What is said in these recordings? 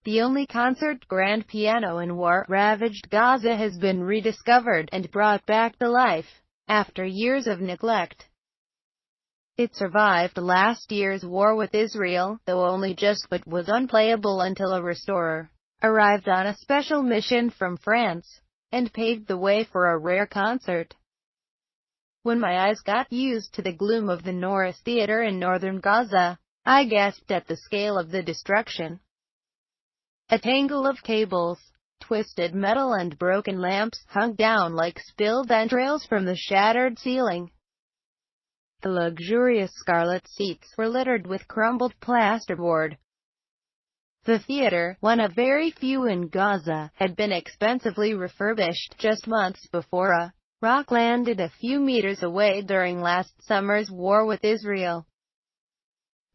the only concert grand piano in war-ravaged Gaza has been rediscovered and brought back to life after years of neglect. It survived last year's war with Israel, though only just, but was unplayable until a restorer arrived on a special mission from France and paved the way for a rare concert. When my eyes got used to the gloom of the Norris Theatre in northern Gaza, I gasped at the scale of the destruction. A tangle of cables, twisted metal and broken lamps hung down like spilled entrails from the shattered ceiling. The luxurious scarlet seats were littered with crumbled plasterboard. The theater, one of very few in Gaza, had been expensively refurbished just months before a rock landed a few meters away during last summer's war with Israel.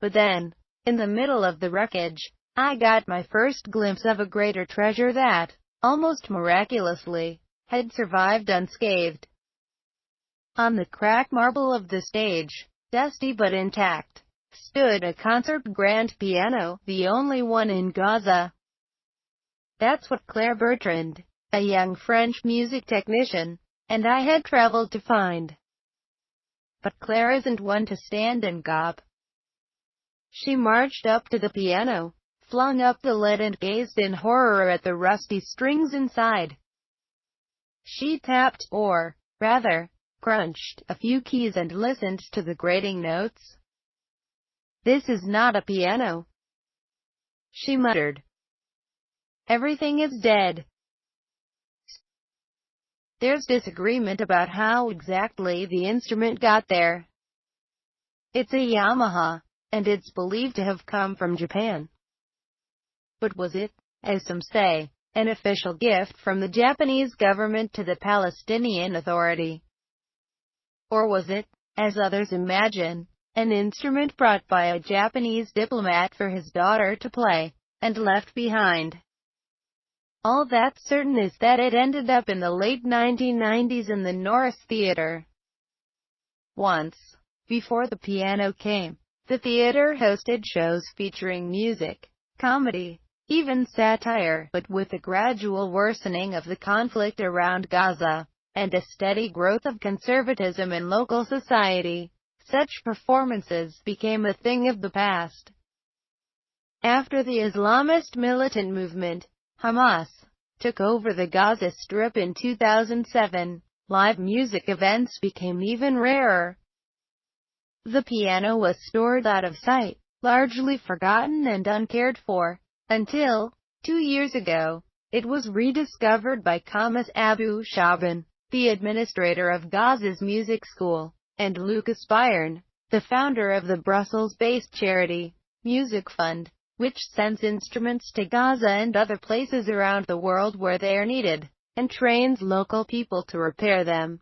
But then, in the middle of the wreckage, I got my first glimpse of a greater treasure that, almost miraculously, had survived unscathed. On the cracked marble of the stage, dusty but intact, stood a concert grand piano, the only one in Gaza. That's what Claire Bertrand, a young French music technician, and I had traveled to find. But Claire isn't one to stand and gob. She marched up to the piano, flung up the lid and gazed in horror at the rusty strings inside. She tapped, or, rather, crunched, a few keys and listened to the grating notes. "This is not a piano," she muttered. "Everything is dead. There's disagreement about how exactly the instrument got there. It's a Yamaha, and it's believed to have come from Japan. But was it, as some say, an official gift from the Japanese government to the Palestinian Authority? Or was it, as others imagine, an instrument brought by a Japanese diplomat for his daughter to play, and left behind? All that's certain is that it ended up in the late 1990s in the Norris Theatre. Once, before the piano came, the theater hosted shows featuring music, comedy, even satire, but with a gradual worsening of the conflict around Gaza, and a steady growth of conservatism in local society, such performances became a thing of the past. After the Islamist militant movement, Hamas, took over the Gaza Strip in 2007, live music events became even rarer. The piano was stored out of sight, largely forgotten and uncared for, until, 2 years ago, it was rediscovered by Kamas Abu Shaban, the administrator of Gaza's music school, and Lucas Byrne, the founder of the Brussels-based charity, Music Fund, which sends instruments to Gaza and other places around the world where they are needed, and trains local people to repair them.